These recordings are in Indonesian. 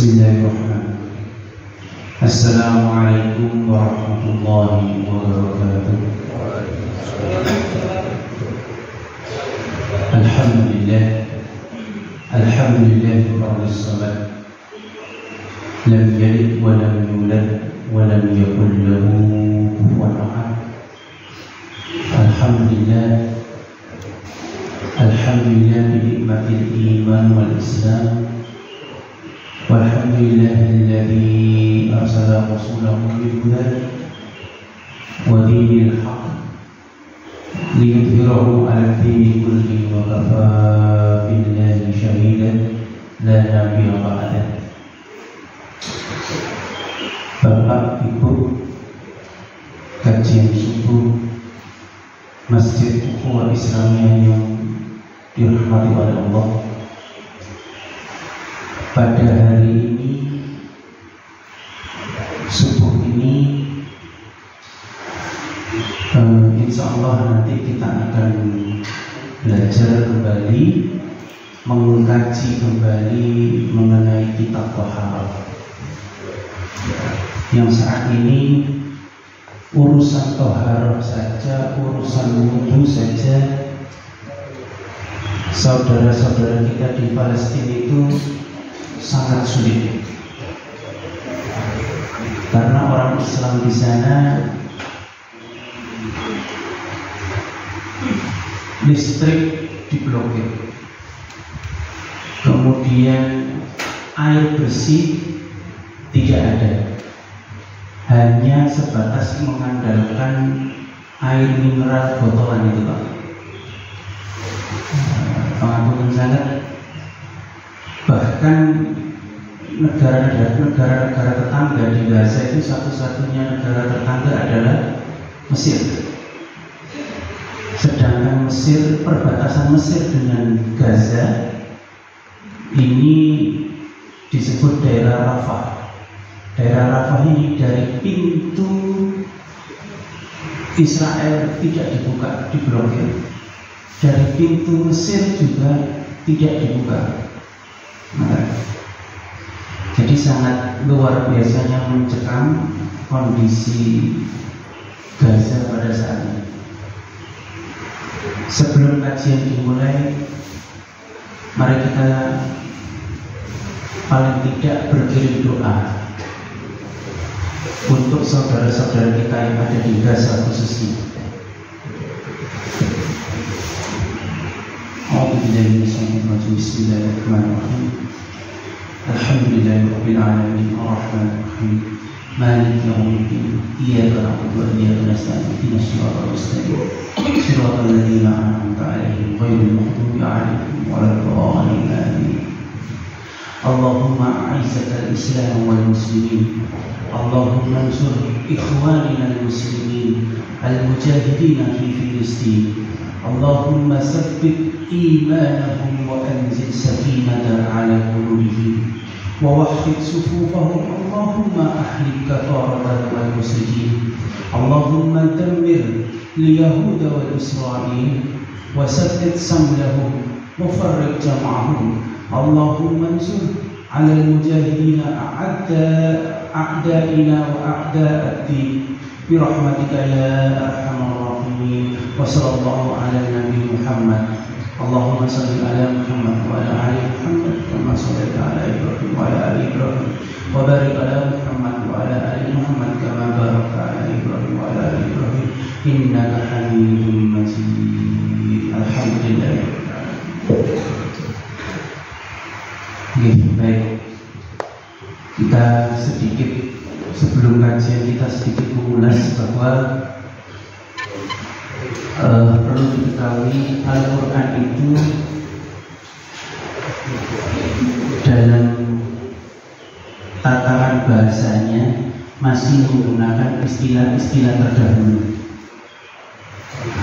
Bismillahirrahmanirrahim. Assalamualaikum warahmatullahi wabarakatuh. Alhamdulillah rabbil samad, lam yalid wa lam yulad wa lam yakul lahu kufuwan ahad. Alhamdulillah bi nikmatil iman wal islam. Walhamdulillahilladzi arsala rasulahu bil huda wa dinil haqq liyudhhirahu 'ala ad-dini kullihi wa kafaa billahi shahidan la nabiyya ba'dah. Bapak Ibu, kajian subuh Masjid Ukhuwah Islamiyah yang dirahmati oleh Allah, pada hari ini, subuh ini, insya Allah nanti kita akan belajar kembali, mengkaji kembali mengenai kitab Thaharah. Yang saat ini urusan Thaharah saja, urusan wudu saja, saudara-saudara kita di Palestina itu sangat sulit, karena orang Islam di sana listrik diblokir, kemudian air bersih tidak ada, hanya sebatas mengandalkan air mineral botolan itu, Pak. Pengakuan sangat. Bahkan negara-negara tetangga di Gaza itu, satu-satunya negara tetangga adalah Mesir. Sedangkan Mesir, perbatasan Mesir dengan Gaza ini disebut daerah Rafah. Daerah Rafah ini dari pintu Israel tidak dibuka, diblokir. Dari pintu Mesir juga tidak dibuka. Jadi sangat luar biasanya mencekam kondisi Gaza pada saat ini. Sebelum kajian dimulai, mari kita paling tidak berkirim doa untuk saudara-saudara kita yang ada di Gaza khususnya. Bismillahirrahmanirrahim. Alhamdulillahirabbil alamin, arrahmanirrahim, maliki yaumiddin, iyyaka na'budu wa iyyaka nasta'in, ihdinas siratal mustaqim, siratal ladzina an'amta 'alaihim ghairil maghdubi 'alaihim waladdallin, amin. Allahumma a'izzal islam wal muslimin, Allahumma ansur ikhwanina al muslimin al mujahidin fi Filistin, Allahumma sabbit إيمانهم وأنزل سكينة على قلوبهم ووحد صفوفهم، اللهم أحلك كفارة والمسلمين، اللهم دمر اليهود والإسرائيل وسدد سملهم وفرق جمعهم، اللهم انصر على المجاهدين أعدائنا وأعداء الدين برحمتك يا أرحم الراحمين. وصلى الله على النبي محمد. Allahumma salli ala Muhammad wa ala ali Muhammad kama shallaita ala Ibrahim wa ala ali Ibrahim, wa barik ala Muhammad wa ala ali Muhammad kama barakta ala Ibrahim wa ala ali Ibrahim innaka Hamidum Majid. Alhamdulillah. Baik, kita sedikit sebelum kajian kita sedikit mengulas bahwa perlu diketahui Al-Quran itu dalam tataran bahasanya masih menggunakan istilah-istilah terdahulu.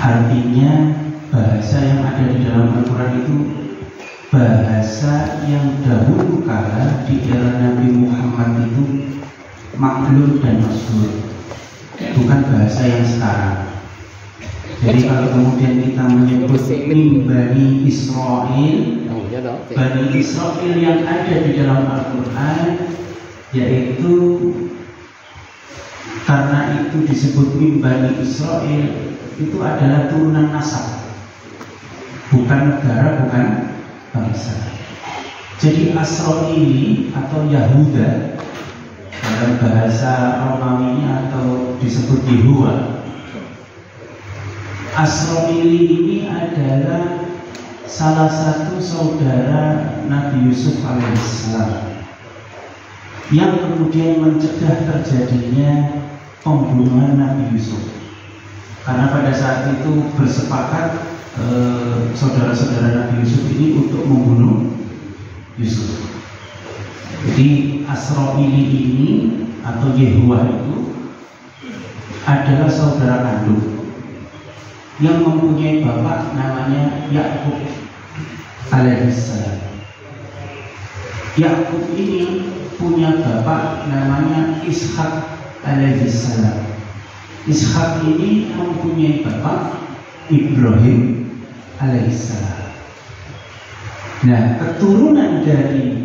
Artinya bahasa yang ada di dalam Al-Quran itu bahasa yang dahulu kala di era Nabi Muhammad itu maklum dan masyhur, bukan bahasa yang sekarang. Jadi kalau kemudian kita menyebut Bani Israel, Bani Israel yang ada di dalam Al-Quran, yaitu karena itu disebut min Bani Israel, itu adalah turunan nasab, bukan negara, bukan bangsa. Jadi Asroili atau Yahuda dalam bahasa Romawinya atau disebut Yehua, Asroili ini adalah salah satu saudara Nabi Yusuf alaihissalam yang kemudian mencegah terjadinya pembunuhan Nabi Yusuf, karena pada saat itu bersepakat saudara-saudara Nabi Yusuf ini untuk membunuh Yusuf. Jadi Asroili ini atau Yehua itu adalah saudara kandung yang mempunyai bapak namanya Yakub alaihissalam. Yakub ini punya bapak namanya Ishak alaihissalam. Ishak ini mempunyai bapak Ibrahim alaihissalam. Nah, keturunan dari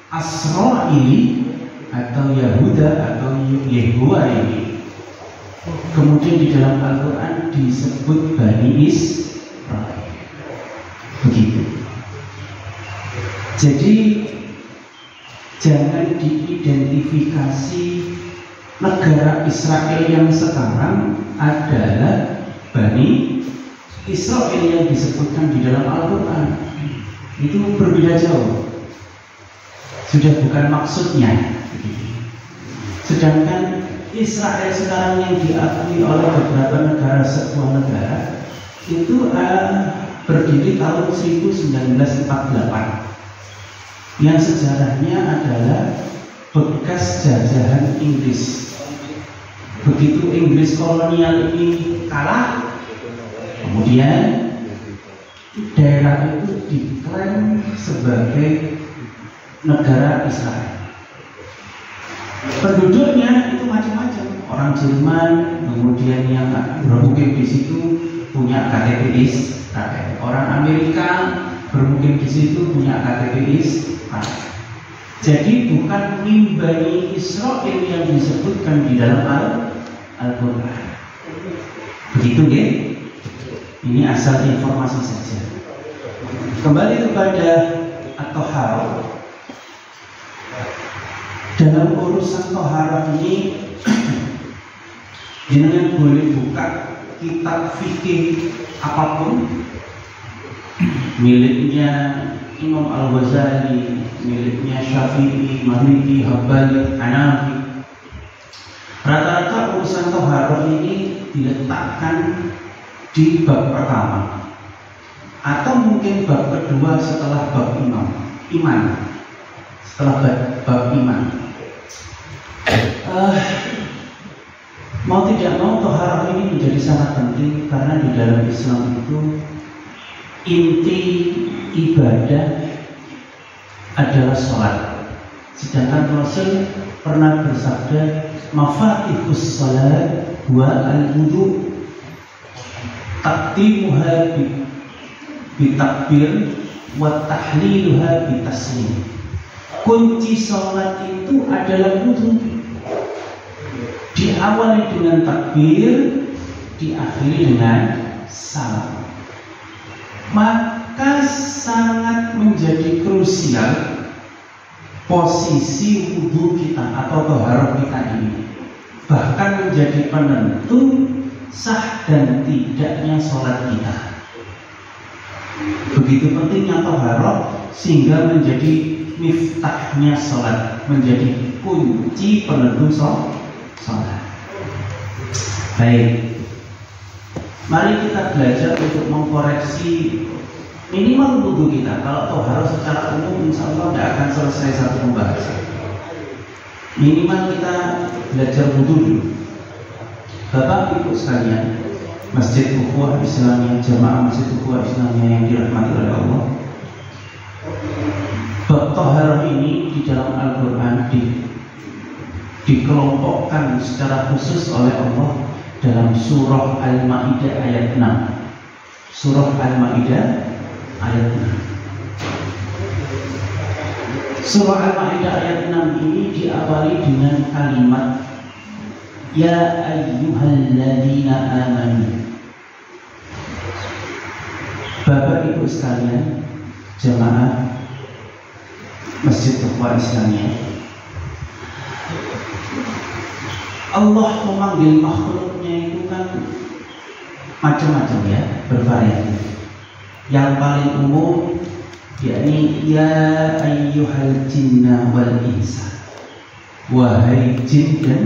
Asroili atau Yahuda atau Yehua ini kemudian di dalam Al-Quran disebut Bani Israel. Begitu. Jadi jangan diidentifikasi negara Israel yang sekarang adalah Bani Israel yang disebutkan di dalam Al-Quran. Itu berbeda jauh, sudah bukan maksudnya. Sedangkan Israel sekarang yang diakui oleh beberapa negara, sebuah negara itu berdiri tahun 1948 yang sejarahnya adalah bekas jajahan Inggris. Begitu Inggris kolonial ini kalah, kemudian daerah itu diklaim sebagai negara Israel. Penduduknya itu macam-macam, orang Jerman, kemudian yang bermukim di situ punya KTP Israel, orang Amerika bermukim di situ punya KTP Israel. Jadi bukan min Bani Israel yang disebutkan di dalam Al-Quran. Begitu ya? Ini asal informasi saja. Kembali kepada at-Thaharah. Dalam urusan Thaharah ini jenengan boleh buka kitab fikih apapun, miliknya Imam Al-Ghazali, miliknya Syafi'i, Maliki, Hambali, Hanafi. Rata-rata urusan Thaharah ini diletakkan di bab pertama atau mungkin bab kedua setelah bab iman. Setelah bab iman. Mau tidak mau Thaharah ini menjadi sangat penting karena di dalam Islam itu inti ibadah adalah sholat. Sedangkan Rasul pernah bersabda, mafatihus sholat wa al-wudu, taqdimuha bitakbir wa tahliluha bitaslim. Kunci sholat itu adalah wudu. Diawali dengan takbir, diakhiri dengan salam. Maka sangat menjadi krusial posisi wudu kita atau thaharah kita ini. Bahkan menjadi penentu sah dan tidaknya sholat kita. Begitu pentingnya thaharah sehingga menjadi miftahnya sholat, menjadi kunci penentu sholat. Baik, mari kita belajar untuk mengkoreksi minimal wudu kita. Kalau thaharah secara umum insya Allah tidak akan selesai satu pembahasan. Minimal kita belajar wudu dulu. Bapak Ibu sekalian, Masjid Ukhuwah Islamiyah, jamaah Masjid Ukhuwah Islamiyah yang dirahmati oleh Allah, bab thaharah ini di dalam Al-Quran dikelompokkan secara khusus oleh Allah dalam surah Al-Maidah ayat 6. Surah Al-Maidah ayat 6. Surah Al-Maidah ayat 6 ini diawali dengan kalimat Ya ayyuhalladzina amanu. Bapak Ibu sekalian, jemaah Masjid Taqwa Islamiyah, Allah memanggil makhluknya itu kan macam-macam ya, bervariasi. Yang paling umum yakni ya ayyuhal jinna wal insa, wahai jin dan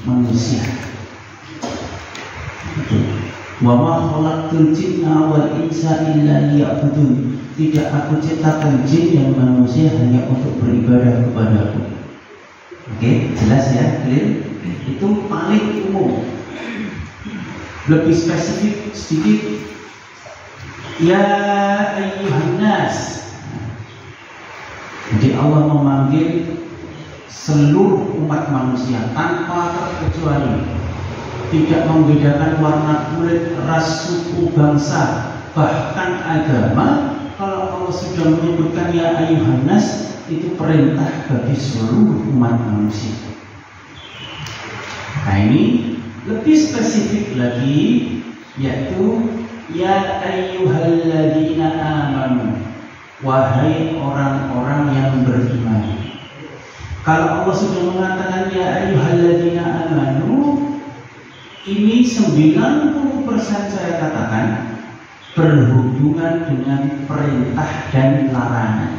manusia. Wa ma khalaqtul jinna wal insa illa liya'budun. Tidak aku ciptakan jin dan manusia hanya untuk beribadah kepadaku. Oke, jelas ya, clear? Itu paling umum. Lebih spesifik sedikit, ya ayyuhan nas. Jadi Allah memanggil seluruh umat manusia tanpa terkecuali, tidak membedakan warna kulit, ras, suku, bangsa, bahkan agama. Kalau Allah sudah menyebutkan ya ayyuhan nas, itu perintah bagi seluruh umat manusia. Nah ini lebih spesifik lagi, yaitu ya ayyuhalladzina amanu, wahai orang-orang yang beriman. Kalau Allah sudah mengatakan ya ayyuhalladzina amanu, ini 90% saya katakan berhubungan dengan perintah dan larangan.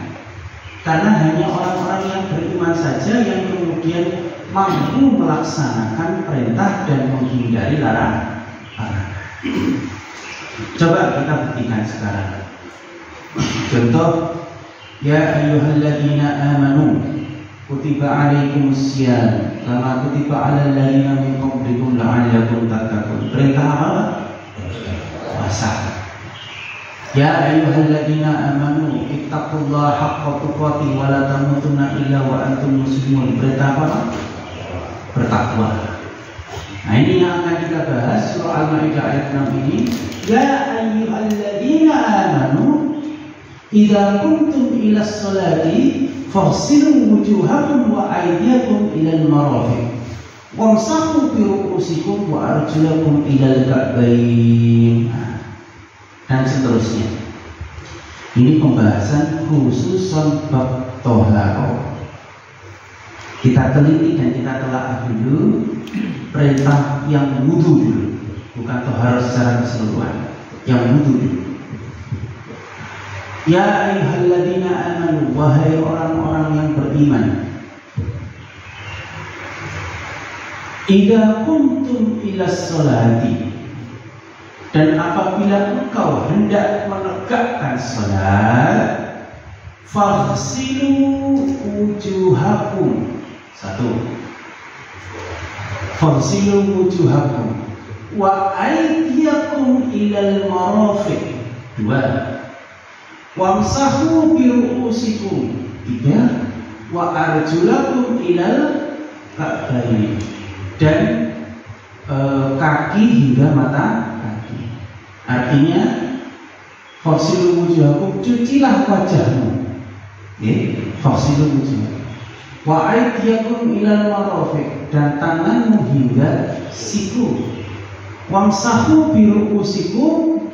Karena hanya orang-orang yang beriman saja yang kemudian mampu melaksanakan perintah dan menghindari larangan. Coba kita buktikan sekarang. Contoh, ya ayyuhalladzina amanu kutiba alaikumusiyam kama kutiba alal ladzina min qablikum la'allakum tattaqun. Perintah apa? Puasa. Ya ayyuhalladzina amanu ittaqullaha haqqa tuqatih wa la tamutunna illa wa antum muslimun. Perintah apa? Bertakwa. Nah ini yang akan kita bahas surah Al-Maidah ayat 6 ini. Ya ayyuhalladzina amanu idza kuntum ila sholati faghsilu wujuhakum wa aydiyakum ilal marafiq wamsahu bi ru'usikum wa arjulakum ilal ka'bayn, dan seterusnya. Ini pembahasan khusus bab thaharah. Kita teliti dan kita telah dulu perintah yang wudu dulu, bukan thaharah secara keseluruhan, yang wudu dulu. Ya ayyuhalladzina amanu, wahai orang-orang yang beriman. Idza kuntum ilas sholati, dan apabila engkau hendak menegakkan salat, faghsilu wujuhakum. Satu, faghsilu wujuhakum wa aydiyakum ilal marafiq. Dua, wamsahu bi ru'usikum. Tiga, wa arjulakum ilal ka'bayn, dan kaki hingga mata kaki. Artinya faghsilu wujuhakum, cucilah wajahmu. Faghsilu wujuhakum wa aydiyakum ilal marafiq, dan tanganmu hingga siku. Wamsahu bi ru'usikum,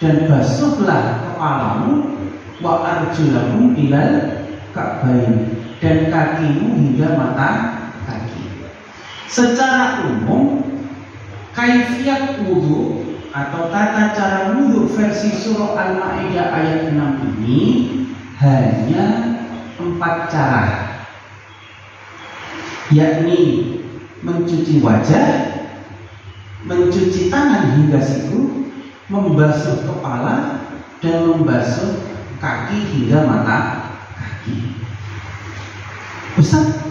dan basuhlah kepalamu. Wa arjulakum ilal ka'bayn, dan kakimu hingga mata kaki. Secara umum, kaifiyat wudu atau tata cara wudu versi surah Al-Maidah ayat 6 ini hanya 4 cara, yakni mencuci wajah, mencuci tangan hingga siku, membasuh kepala, dan membasuh kaki hingga mata kaki. Ustaz,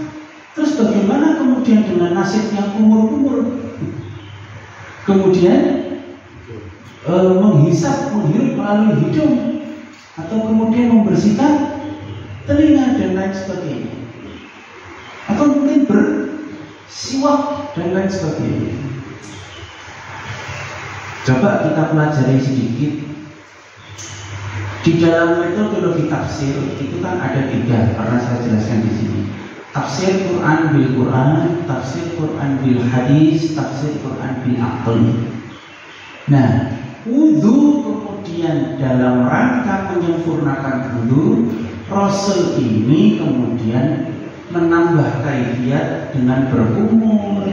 terus bagaimana kemudian dengan nasibnya kumur-kumur? Kemudian menghisap, menghirup melalui hidung, atau kemudian membersihkan telinga dan lain sebagainya, atau mungkin bersiwak dan lain sebagainya. Coba kita pelajari sedikit Di dalam metodologi tafsir itu kan ada 3, pernah saya jelaskan di sini. Tafsir Quran bil Quran, tafsir Quran bil hadis, tafsir Quran bil aql. Nah, wudu kemudian dalam rangka menyempurnakan wudu, Rasul ini kemudian menambah kaifiyat dengan berkumur,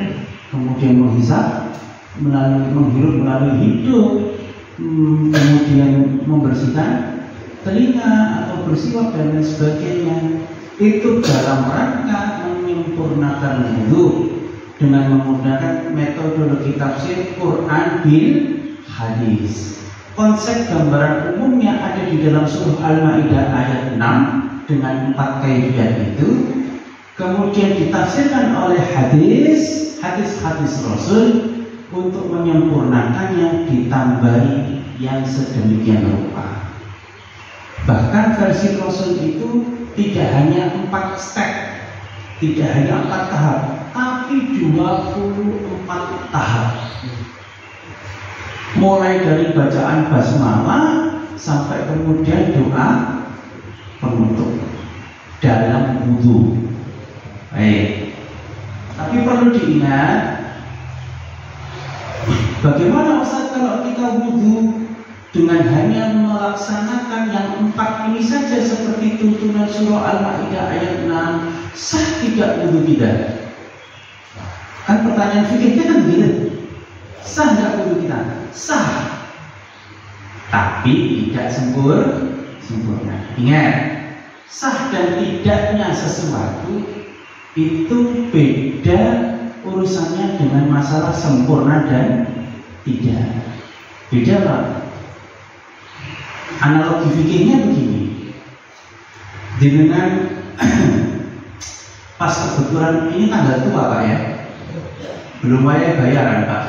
kemudian menghisap, menghirup melalui hidung, kemudian membersihkan telinga atau bersiwak dan lain sebagainya. Itu dalam rangka menyempurnakan wudu dengan menggunakan metodologi tafsir Quran bil hadis. Konsep gambaran umumnya ada di dalam surah Al-Maidah ayat 6 dengan 4 kaifiyat itu, kemudian ditafsirkan oleh hadis Rasul untuk menyempurnakannya, ditambahi yang sedemikian rupa. Bahkan versi Rasul itu tidak hanya 4 step, tidak hanya 4 tahap, tapi 24 tahap. Mulai dari bacaan basmalah sampai kemudian doa penutup dalam wudu. Baik. Tapi perlu diingat, bagaimana Ustaz kalau kita wudu dengan hanya melaksanakan yang 4 ini saja seperti tuntunan surah Al-Maidah ayat 6, sah tidak wudu kita? Kan pertanyaan fikihnya kan begitu. Sah tidak wudu kita? Sah. Tapi tidak sempurna. Ingat, sah dan tidaknya sesuatu itu beda urusannya dengan masalah sempurna dan tidak. Beda Pak. Analogi fikihnya begini. Dengan pas kebetulan ini tanggal tua Pak ya, belum bayaran Pak.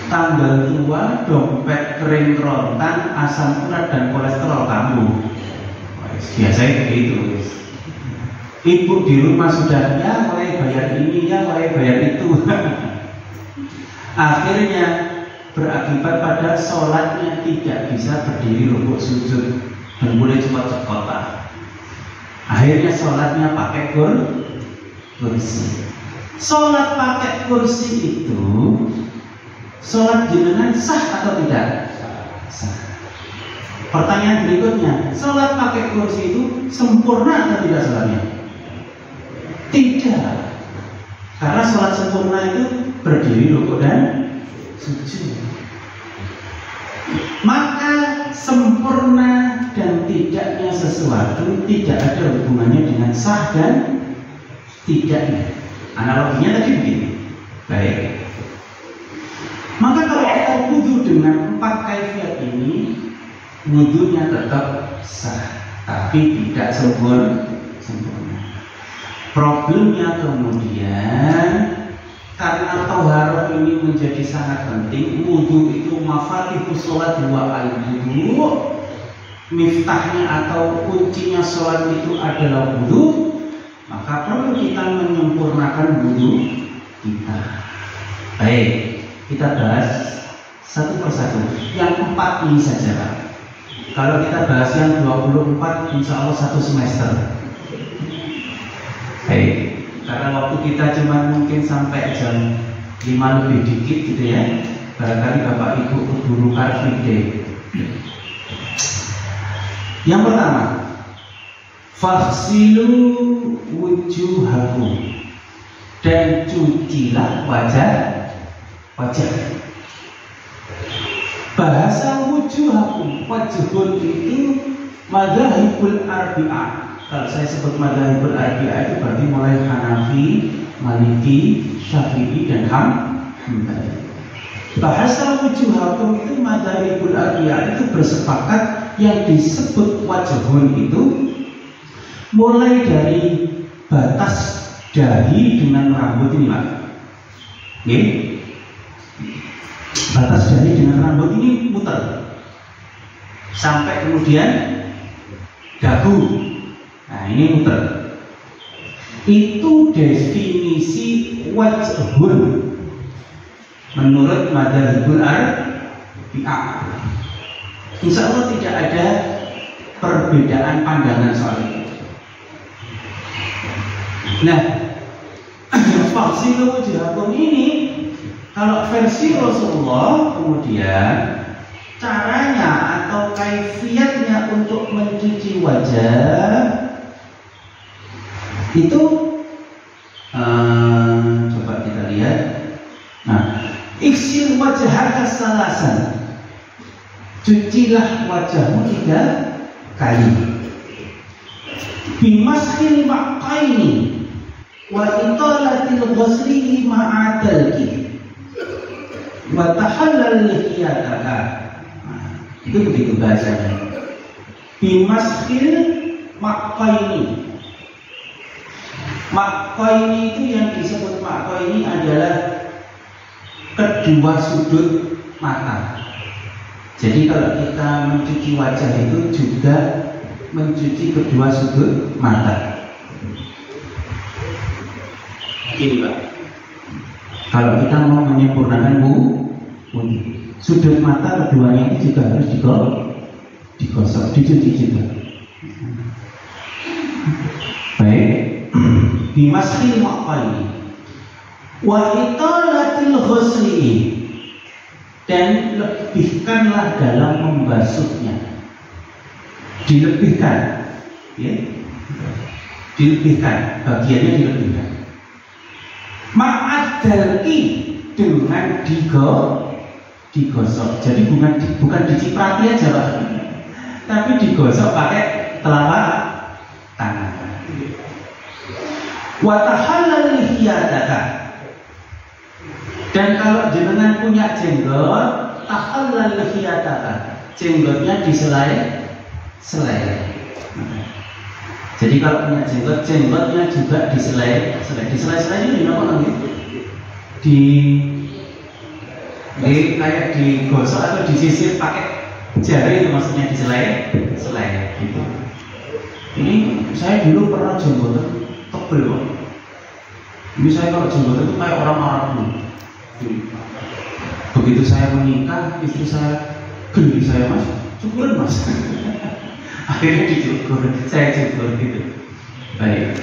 Tanggal tua, dompet kering kerontang, asam urat dan kolesterol kambuh. Biasanya begitu. Ibu di rumah sudah ya mulai bayar ini, ya mulai bayar itu. Akhirnya berakibat pada sholatnya tidak bisa berdiri rukuk sujud dan mulai cepat-cepat. Akhirnya sholatnya pakai kursi. Sholat pakai kursi itu, sholat jenengan sah atau tidak? Sah. Pertanyaan berikutnya, sholat pakai kursi itu sempurna atau tidak sholatnya? Tidak. Karena sholat sempurna itu berdiri, rukuk dan sujud. Maka sempurna dan tidaknya sesuatu tidak ada hubungannya dengan sah dan tidaknya. Analoginya tadi begini. Baik. Maka kalau kita wudu dengan 4 kaifiyat ini, wudunya tetap sah, tapi tidak sempurna. Problemnya kemudian karena thaharah ini menjadi sangat penting, wudu itu mafatihus sholat wa al-wudu, miftahnya atau kuncinya sholat itu adalah wudu, maka perlu kita menyempurnakan wudu kita. Baik, kita bahas satu persatu. Yang 4 ini saja Pak. Kalau kita bahas yang 24, insya Allah 1 semester. Baik, karena waktu kita cuma mungkin sampai jam 5 lebih dikit gitu ya. Barangkali Bapak Ibu keburu car free day. Yang pertama, faghsilu wujuhakum, dan cucilah wajah. Bahasa wujuhakum, wajhun itu madzhabul arbi'ah. Kalau saya sebut madzhabul arbi'ah itu berarti mulai Hanafi, Maliki, Syafi'i dan Hambali. Bahasa wujuhakum itu madzhabul arbi'ah itu bersepakat yang disebut wajhun itu mulai dari batas dahi dengan rambut ini Pak. Oke? Batas dahi dengan rambut ini muter sampai kemudian dagu. Nah ini muter. Itu definisi wajhun menurut madzhabul arbi'ah. Insya Allah tidak ada perbedaan pandangan soal itu. Nah, faghsilu wujuhakum ini kalau versi Rasulullah, kemudian caranya atau kaifiatnya untuk mencuci wajah itu coba kita lihat. Nah, iksil wajhaka salasan, cucilah wajahmu 3 kali. Bimaskhil maqaini wa italatil ghusli ma'adalki wa tahallal lihiyataka. Itu begitu bahasanya. Bimaskhil maqaini. Maqaini itu yang disebut maqaini adalah kedua sudut mata. Jadi kalau kita mencuci wajah itu juga mencuci kedua sudut mata. Ini Pak, kalau kita mau menyempurnakan wudhu, sudut mata keduanya itu juga harus digosok, dicuci juga. Baik, dimaskhil maqaini wa italatil ghusli, dan lebihkanlah dalam membasuhnya. Dilebihkan, ya? Dilebihkan, bagiannya dilebihkan. Ma'adalki, dengan digosok. Jadi bukan diciprati aja Pak, tapi digosok pakai telapak tangan. Wa tahallal lihiyataka, dan kalau jenengan punya jenggot, tahallal lihiyataka, jenggotnya diselai. Jadi kalau punya jenggot, jenggotnya juga diselai. Diselai ini apa namanya? Kayak digosok atau disisir pakai jari, itu maksudnya diselai gitu. Ini saya dulu pernah jenggotan tebel kok. Ini saya kalau jenggotan itu kayak orang Arab dulu. Begitu saya menikah, istri saya geli, saya Mas, cukurin Mas. Akhirnya dicukur, saya cukur gitu. Baik.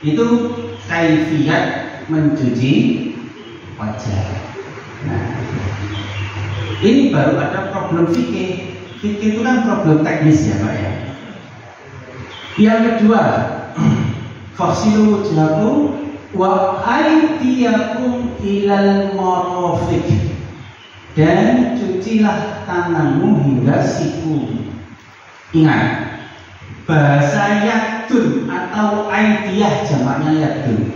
Itu kaifiat mencuci wajah. Nah, ini baru ada problem fikih. Fikih itu kan problem teknis ya Pak ya. Yang kedua, faghsilu wujuhakum wa aydiyakum ilal marafiq, dan cucilah tanganmu hingga siku. Ingat, bahasa yadun atau aidiyah jamaknya yadun.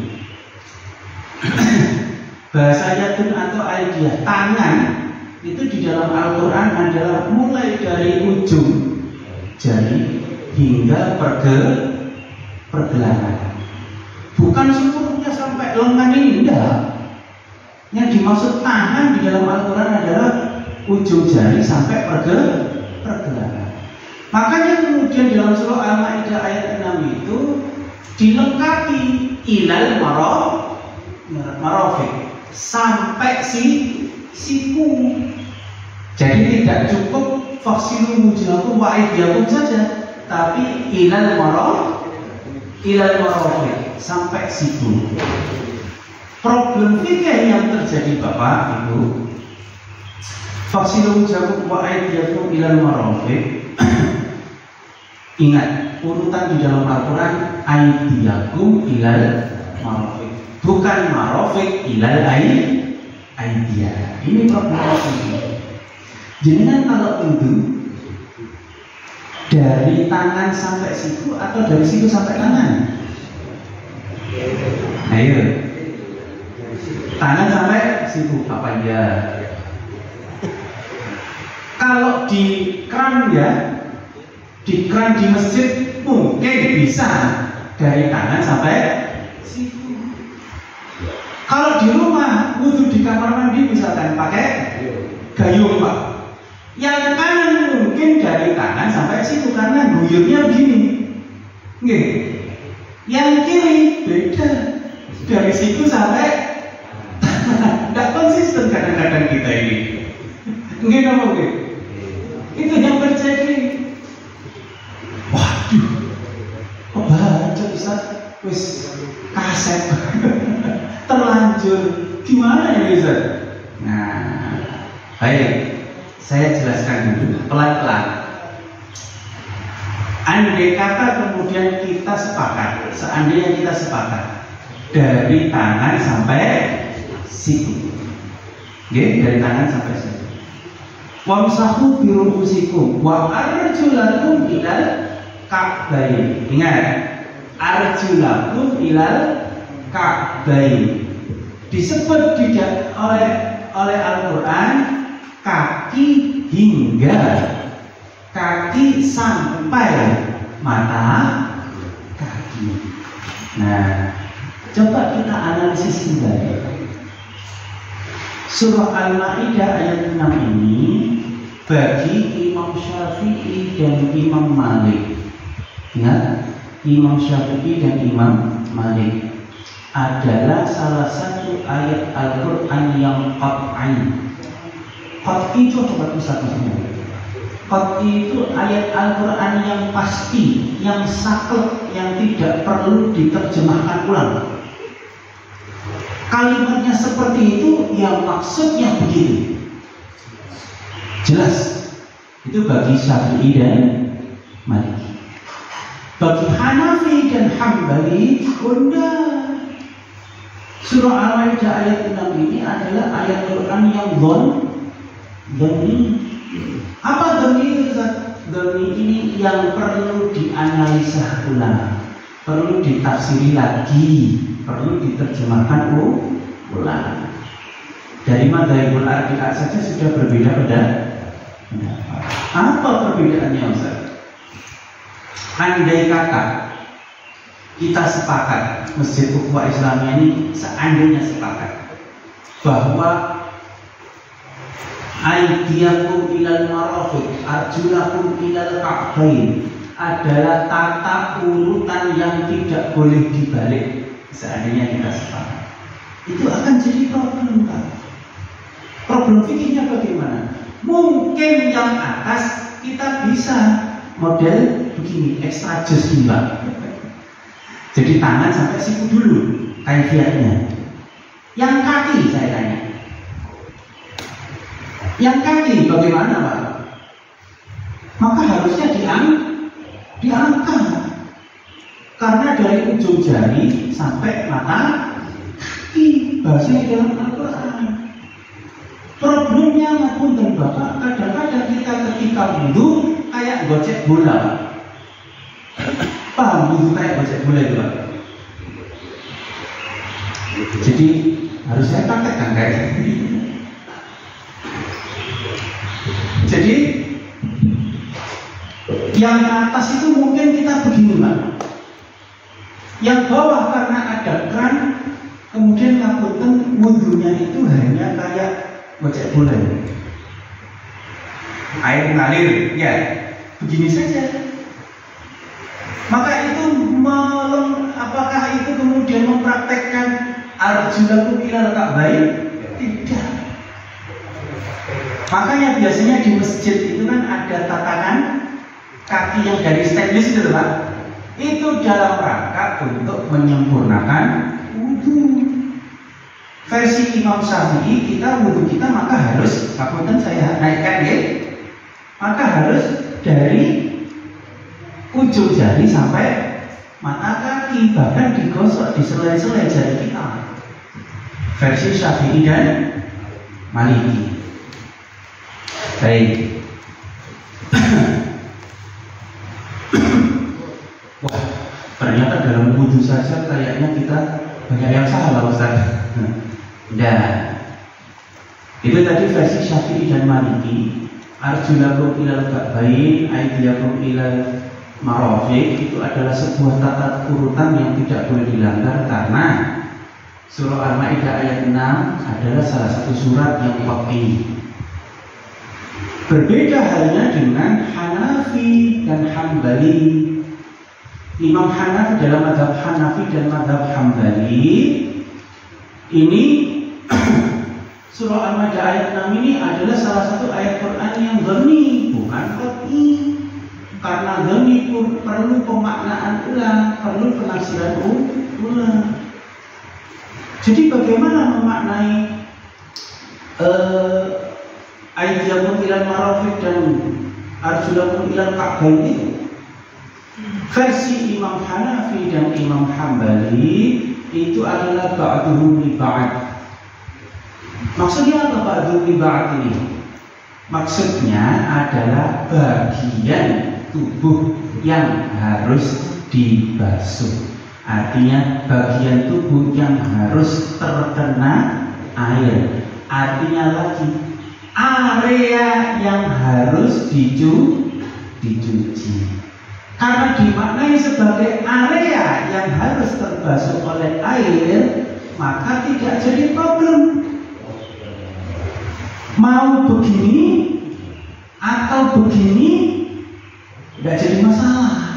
Bahasa yadun atau aidiyah, tangan itu di dalam Al-Quran adalah mulai dari ujung jari hingga pergelangan. Bukan seluruhnya sampai lengan ini, enggak. Yang dimaksud tangan di dalam Al-Quran adalah ujung jari sampai pergelangan. Makanya kemudian dalam surah Al-Maidah ayat 6 itu dilengkapi ilal marafiq, sampai siku. Jadi tidak cukup faghsilu wujuhakum wa aydiyakum saja, tapi ilal marafiq, sampai siku. Problem fikih yang terjadi Bapak Ibu, faghsilu wujuhakum wa aydiyakum ilal marafiq. Ingat, urutan di dalam Al-Quran aydiyakum ilal marafiq, bukan marafiq ilal aidiyah. Ini problem ini. Jenengan kalau wudu dari tangan sampai siku atau dari siku sampai tangan? Ayo, tangan sampai siku apa ya? Kalau di keran ya, di keran di masjid mungkin bisa dari tangan sampai siku. Kalau di rumah wudhu di kamar mandi misalkan pakai gayung Pak, yang kanan mungkin dari tangan sampai siku karena guyurnya begini. Nggih. Yang kiri beda, dari siku sampai tangan. Tidak konsisten kadang-kadang kita ini. Nggih napa nggih? wis kaset terlanjur. Gimana ini Ustaz? Nah, baik, saya jelaskan dulu pelan-pelan. Andai kata kemudian kita sepakat, seandainya kita sepakat dari tangan sampai siku, dari tangan sampai siku. Wamsahu biruusikum wa arjulakum ilal ka'bayn. Ingat, arjulakum ilal ka'bayn. Disebut oleh Al-Quran kaki hingga, kaki sampai mata kaki. Nah, coba kita analisis kembali. Surah Al-Ma'idah ayat 6 ini bagi Imam Syafi'i dan Imam Malik. Ingat, Imam Syafi'i dan Imam Malik adalah salah satu ayat Al-Quran yang qat'i. Qat'i itu coba satu semua. Qat'i itu ayat Al-Quran yang pasti, yang saklek, yang tidak perlu diterjemahkan ulang. Kalimatnya seperti itu, yang maksudnya begini. Jelas. Itu bagi Syafi'i dan Maliki. Bagi Hanafi dan Hambali, Surah Al-Ma'idah ayat 6 ini adalah ayat Quran yang dhoni. Apa dhoni itu? Dhoni ini yang perlu dianalisa ulang, perlu ditafsiri lagi, perlu diterjemahkan ulang. Dari Madzhabul Arbi'ah saja sudah berbeda pendapat. Apa perbedaannya Ustaz? Andai kata kita sepakat, Masjid Ukhuwah Islamiyah ini seandainya sepakat bahwa aydiyakum ilal marafiq, arjulakum ilal ka'bain adalah tata urutan yang tidak boleh dibalik. Seandainya kita sepakat, itu akan jadi problem, Pak. Problem fikihnya bagaimana? Mungkin yang atas kita bisa model begini, extra jus juga. Jadi tangan sampai siku dulu kaifiatnya. Yang kaki saya tanya. Yang kaki bagaimana Pak? Maka harusnya diangkat. Karena dari ujung jari sampai mata kaki, bahasanya dalam Al-Quran. Problemnya maupun dan Bapak, kadang-kadang kita ketika wudhu kayak gocek bola. Paham wudhu kayak gocek bola itu Pak? Jadi harus saya praktekkan kayak gitu. Jadi yang atas itu mungkin kita begini Pak. Yang bawah karena ada keran, kemudian ngapunten wudhunya itu hanya kayak gocek bola. Air mengalir, ya begini saja. Maka itu apakah itu kemudian mempraktekkan arjulakum ilal ka'bain? Tidak. Makanya biasanya di masjid itu kan ada tatakan kaki yang dari stainless itu Pak. Itu dalam rangka untuk menyempurnakan wudhu. Versi Imam Syafi'i, kita wudhu kita maka harus, kapunten saya naikkan ya, maka harus dari ujung jari sampai mata kaki, bahkan digosok di selai-selai jari kita. Versi Syafi'i dan Maliki. Baik. Wah, ternyata dalam wudhu saja kayaknya kita banyak yang salah Ustaz. Dan itu tadi versi Syafi'i dan Maliki. Arjulakum ilal ka'bain, aydiyakum ilal marafiq, itu adalah sebuah tata urutan yang tidak boleh dilanggar karena Surah Al-Ma'idah ayat 6 adalah salah satu surat yang qat'i. Berbeda halnya dengan Hanafi dan Hambali. Imam Hanafi dalam mazhab Hanafi dan mazhab Hambali ini Surah Al-Ma'idah ayat 6 ini adalah salah satu ayat Quran yang dhoni, bukan qat'i. karena doni pun perlu pemaknaan ulang, perlu penafsiran ulang. Jadi bagaimana memaknai ayyamun ilal marafiq dan arjulakum ilal ka'bain itu? Versi Imam Hanafi dan Imam Hambali itu adalah ba'duhum li ba'd. Maksudnya apa ba'duhum li ba'd ini? Maksudnya adalah bagian tubuh yang harus dibasuh. Artinya bagian tubuh yang harus terkena air. Artinya lagi area yang harus dicuci. Karena dimaknai sebagai area yang harus terbasuh oleh air, maka tidak jadi problem. Mau begini atau begini tidak jadi masalah.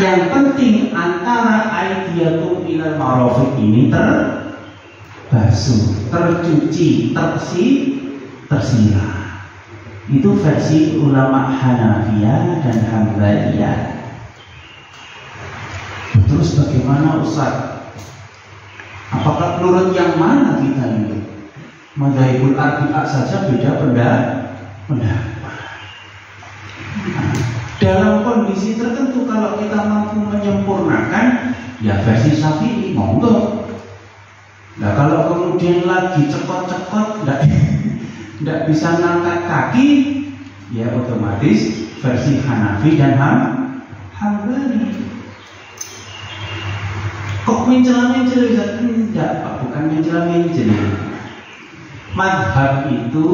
Yang penting antara aydiyakum ilal marafiq ini terbasuh, tercuci, tersiram. Itu versi ulama Hanafiyah dan Hambaliyah. Terus bagaimana Ustaz? Apakah menurut yang mana kita ini? Madzhabul Arbi'ah saja beda pendapat. Dalam kondisi tertentu kalau kita mampu menyempurnakan, ya versi Syafi'i monggo. Nah kalau kemudian lagi cekot-cekot tidak bisa ngangkat kaki, ya otomatis versi Hanafi dan Hambali. Kok mencela-mencela? Tidak, Pak, bukan mencela-mencela. Madhab itu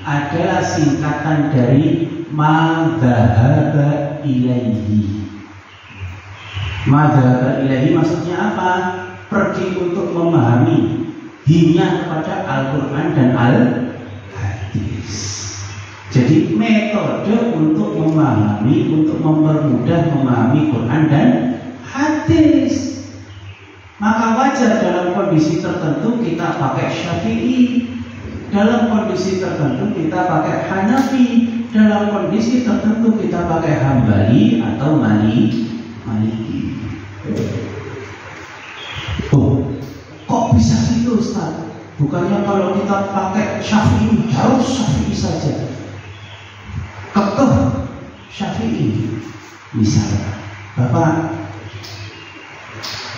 adalah singkatan dari madhaba ilaihi. Madhaba ilaihi maksudnya apa? Pergi untuk memahami hanya kepada Al-Quran dan Al-Hadis. Jadi metode untuk memahami, untuk mempermudah memahami Quran dan Hadis. Maka wajar dalam kondisi tertentu kita pakai Syafi'i, dalam kondisi tertentu kita pakai Hanafi, dalam kondisi tertentu kita pakai Hambali atau Maliki. Oh, kok bisa gitu Ustaz? Bukannya kalau kita pakai Syafi'i harus Syafi'i saja? Kekeh Syafi'i. Misalnya, Bapak,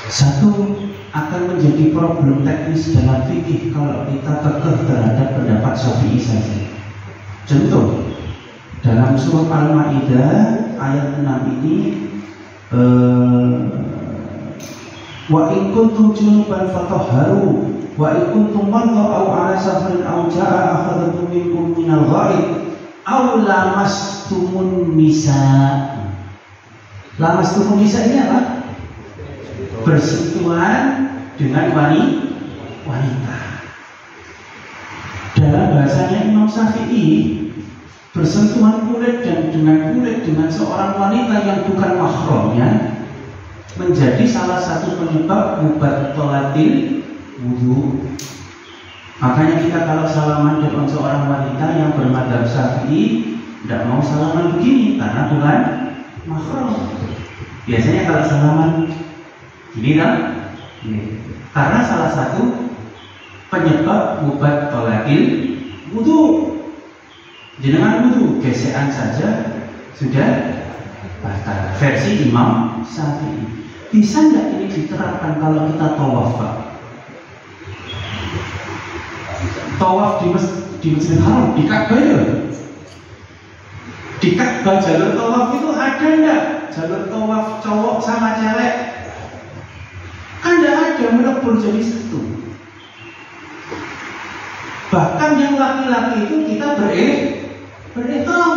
satu akan menjadi problem teknis dalam fikih kalau kita kekeh terhadap pendapat Syafi'i saja. Contoh, dalam surah Al-Maidah ayat 6 ini, wa in kuntum junuban fatahharu wa in kuntum marda aw ala safarin aw jaa ahadatun minkum minal ghaib aw lamastumun nisa. Lamastumun nisa ini apa? Bersentuhan dengan wanita. Dalam bahasanya Imam Syafi'i, bersentuhan kulit dan dengan kulit dengan seorang wanita yang bukan mahramnya menjadi salah satu penyebab mubattalatil wudu. Makanya kita kalau salaman dengan seorang wanita yang bermadzhab Syafi'i tidak mau salaman begini karena bukan mahram. Biasanya kalau salaman gini kan? Karena salah satu penyebab mubattalatil wudu. Jenengan wudu gesekan saja sudah batal. Versi Imam Syafi'i. Bisa nggak ini diterapkan kalau kita tawaf, Pak? Tawaf di Masjidil Haram, di Ka'bah ya? Di Ka'bah jalur tawaf itu ada nggak? Jalur tawaf cowok sama cewek? Kan nggak ada, melebur jadi satu. Bahkan yang laki-laki itu kita berihram.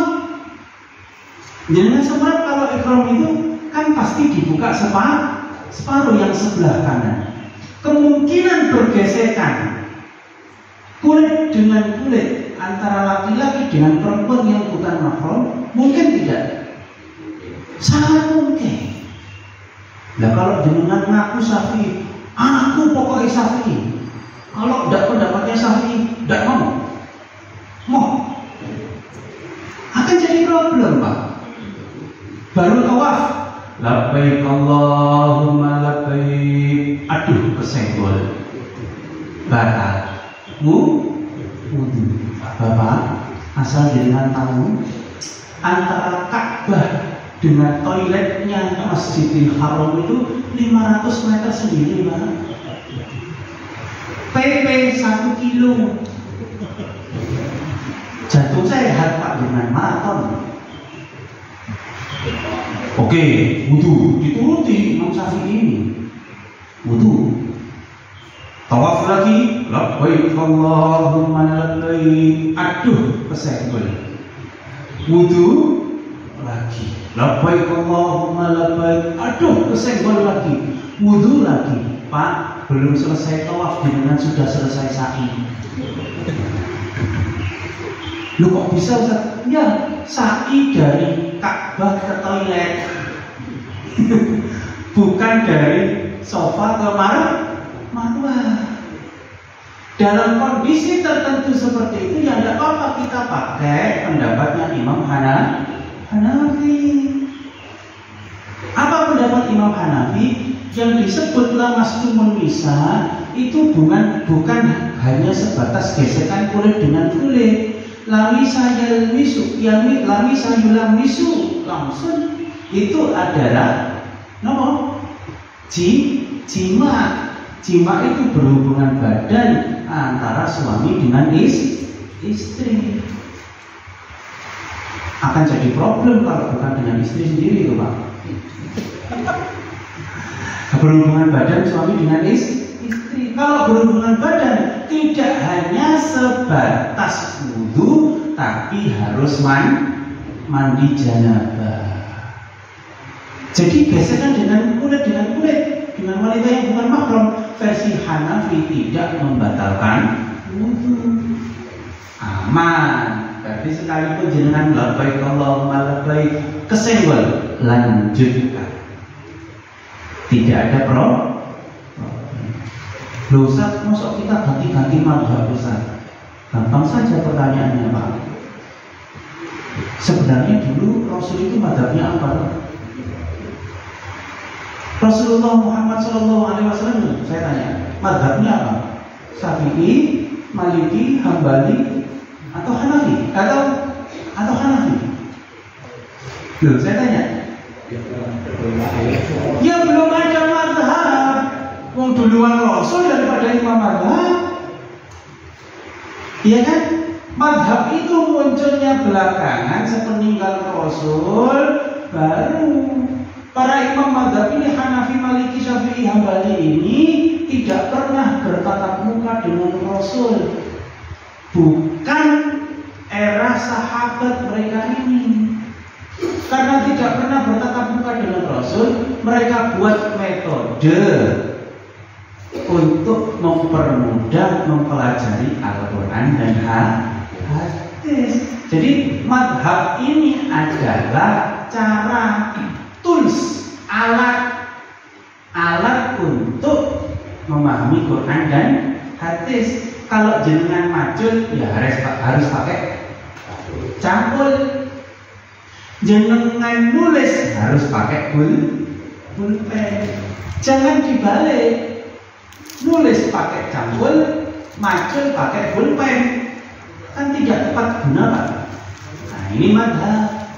Jangan sempat kalau ihram itu kan pasti dibuka separuh yang sebelah kanan. Kemungkinan bergesekan kulit dengan kulit antara laki-laki dengan perempuan yang bukan mahram mungkin tidak? Sangat mungkin. Nah kalau jenengan ngaku Syafi'i, anakku pokoknya Syafi'i. Kalau tidak pendapatnya Syafi'i, tidak mau. Akan jadi problem, Pak. Baru tawaf, labbaik Allahumma labbaik. Aduh, kesenggol, batal wudu. Bapak, asal jenengan tahu, antara Ka'bah dengan toiletnya Masjidil Haram itu 500 meter sendiri, Pak. PP 1 kilo. Jantung sehat, Pak, dengan maraton. Oke, wudu dituruti Imam Syafi'i ini. Wudu. Tawaf lagi, labbaik Allahumma labbaik. Aduh, kesenggol. Wudu lagi, labbaik Allahumma labbaik. Aduh, kesenggol lagi. Wudu lagi. Pak, belum selesai tawaf dengan sudah selesai sa'i. Lu kok bisa, Ustaz? Ya, sa'i dari Ka'bah ke toilet. Bukan dari sofa ke Marwah. Dalam kondisi tertentu seperti itu, ya tidak apa-apa kita pakai pendapatnya Imam Hanafi. Apa pendapat Imam Hanafi? Yang disebut lamastumul nisa itu bukan hanya sebatas gesekan kulit dengan kulit. Lamisa yalmisu, lamisa yulamisu, langsung itu adalah jima. Jima itu berhubungan badan antara suami dengan istri. Akan jadi problem kalau bukan dengan istri sendiri itu, Pak. Berhubungan badan suami dengan istri. Kalau berhubungan badan tidak hanya sebatas wudu, tapi harus mandi janabah. Jadi gesekan dengan kulit dengan wanita yang bukan mahram, versi Hanafi tidak membatalkan wudu. Aman. Berarti sekalipun jenengan labbaik Allahumma labbaik kesenggol, lanjutkan. Tidak ada problem. Loh Ustaz, masa kita ganti-ganti mazhab Ustaz? Gampang saja pertanyaannya, Pak. Sebenarnya dulu Rasul itu mazhabnya apa? Rasulullah Muhammad SAW, saya tanya, mazhabnya apa? Syafi'i, Maliki, Hambali, atau Hanafi? Atau Hanafi? Loh, saya tanya. Ya belum ada mazhab. Wong duluan Rasul daripada Imam mazhab. Iya kan? Mazhab itu munculnya belakangan sepeninggal Rasul baru. Para imam mazhab ini Hanafi, Maliki, Syafi'i, Hambali ini tidak pernah bertatap muka dengan Rasul. Bukan era sahabat mereka ini. Karena tidak pernah bertatap muka dengan Rasul, mereka buat metode untuk mempermudah mempelajari Al-Quran dan hadis. Jadi madhab ini adalah cara, tools, alat untuk memahami Quran dan hadis. Kalau jenengan macul, ya harus pakai cangkul. Jenengan nulis harus pakai pulpen. Jangan dibalik. Nulis pakai cangkul, macul pakai pulpen. Kan tidak tepat guna, Pak. Nah, ini madhab.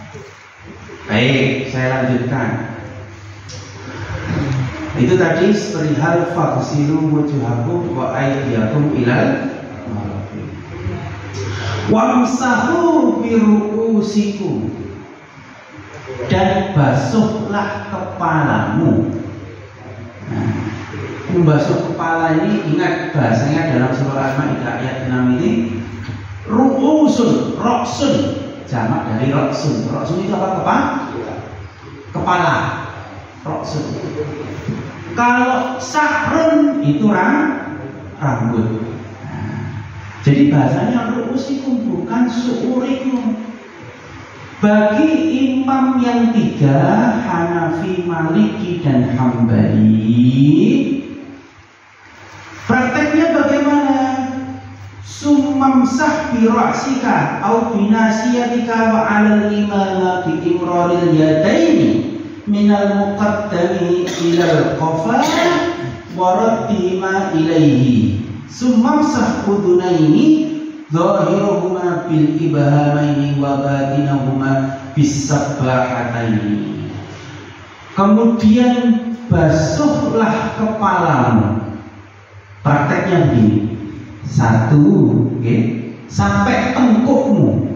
Baik, saya lanjutkan. Itu tadi perihal faghsilu wujuhakum wa aydiyakum ilal marafiq. Wamsahu bi ru'usikum, dan basuhlah kepalamu. Nah, membasuh kepala ini ingat bahasanya dalam surah Al-Maidah ayat 6 ini ru'usun, roksun, jamak dari roksun. Roksun itu apa? Kepala. Roksun. Kalau sahrun itu rambut. Nah, jadi bahasanya ru'usikum bukan su'urikum. Bagi imam yang tiga, Hanafi, Maliki, dan Hambali, prakteknya bagaimana? Summa mamsah bi ra'sika au bi nasiyatika wa 'alal imama bi imraril yadaini minal muqaddami ilal qafa wa raddima ilaihi sumamsah udunaini zahiruhuma bil ibhamaini wa batinahuma bis sabbahataini. Kemudian basuhlah kepalamu. Prakteknya begini. Satu, okay, sampai tengkukmu.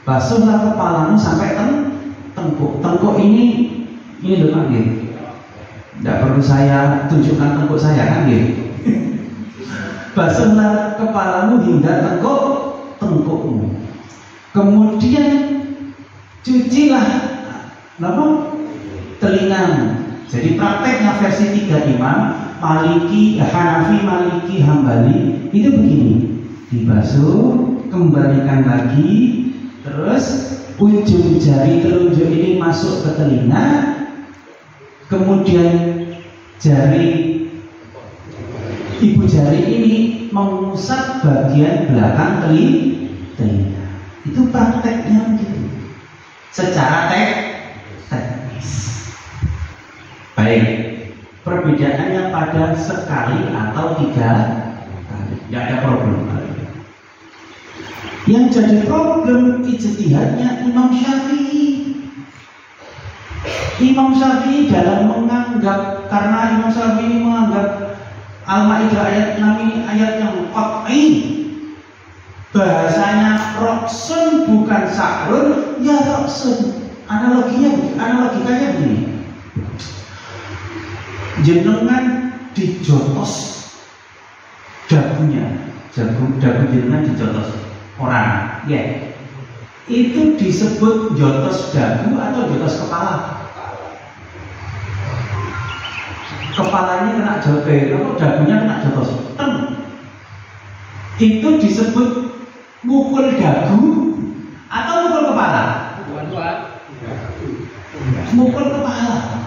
Basuhlah kepalamu sampai tengkuk. Tengkuk ini loh kan gitu. Tidak perlu saya tunjukkan tengkuk saya kan gitu. Basuhlah kepalamu hingga tengkukmu. Kemudian cucilah telingamu. Jadi prakteknya versi 3 imam Maliki, Hanafi, Maliki, Hambali itu begini, dibasuh, kembalikan lagi, terus ujung jari telunjuk ini masuk ke telinga, kemudian ibu jari ini mengusap bagian belakang telinga. Itu prakteknya begitu, secara teknis. Baik. Perbedaannya pada sekali atau 3 kali, tidak ada problem. Yang jadi problem ijtihadnya Imam Syafi'i. Imam Syafi'i dalam menganggap, karena Imam Syafi'i menganggap Al-Maidah ayat 6 ini ayat yang qat'i, bahasanya roksun bukan sahrun, ya roksun. Analogikanya begini. Jenengan dijotos dagunya, dagu jenengan dijotos orang, ya. Itu disebut jotos dagu atau jotos kepala? Kepalanya kena jotos, atau dagunya kena jotos. Itu disebut mukul dagu atau mukul kepala? Mukul kepala.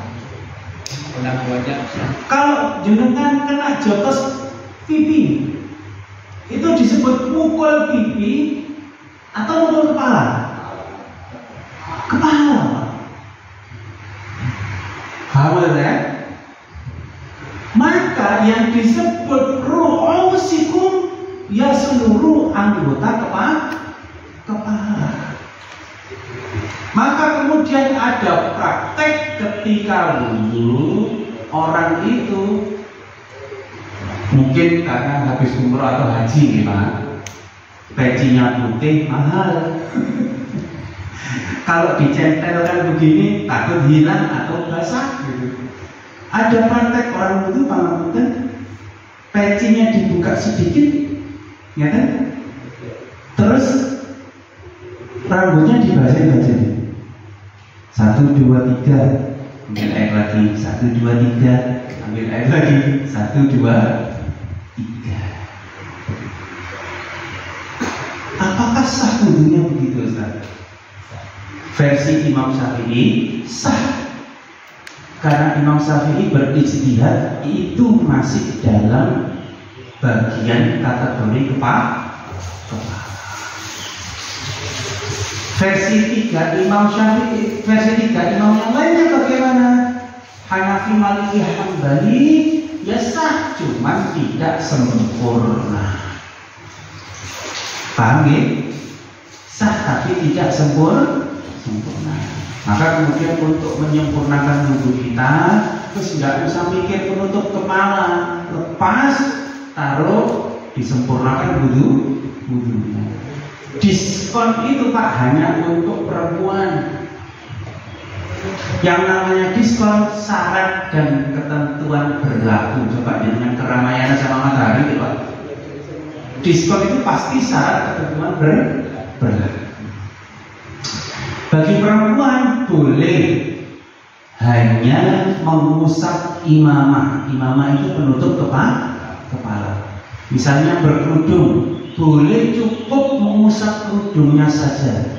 Kalau jenengan kena jotos pipi, itu disebut mukul pipi atau mukul kepala? Kepala. Paham ya? Maka yang disebut ru'usikum ya seluruh anggota kepala. Maka kemudian ada praktek ketika wudhu, orang itu mungkin karena habis umroh atau haji nih Pak, pecinya putih mahal. Kalau dicentelkan begini takut hilang atau basah gitu. Ada praktek orang wudhu pangapunten, pecinya dibuka sedikit, ya kan? Terus rambutnya dibasahin. 1, 2, 3, ambil air lagi. 1, 2, 3, ambil air lagi. 1, 2, 3. Apakah sah wudhunya begitu, Ustaz? Versi Imam Syafi'i sah, karena Imam Syafi'i berijtihad itu masih dalam bagian kategori kepala. Versi 3 Imam Syafi'i, versi 3 imam yang lainnya bagaimana? Hanafi, Maliki, Hambali ya sah, cuman tidak sempurna. Paham ya? Sah tapi tidak sempurna. Maka kemudian untuk menyempurnakan wudhu kita, terus nggak usah mikir penutup kepala, lepas, taruh, disempurnakan wudhunya. Diskon itu Pak hanya untuk perempuan. Yang namanya diskon syarat dan ketentuan berlaku. Coba dengan keramaian sama matahari itu Pak. Diskon itu pasti syarat ketentuan berlaku. Bagi perempuan boleh hanya mengusap imamah. Imamah itu penutup kepala. Misalnya berkerudung, boleh cukup mengusap kerudungnya saja,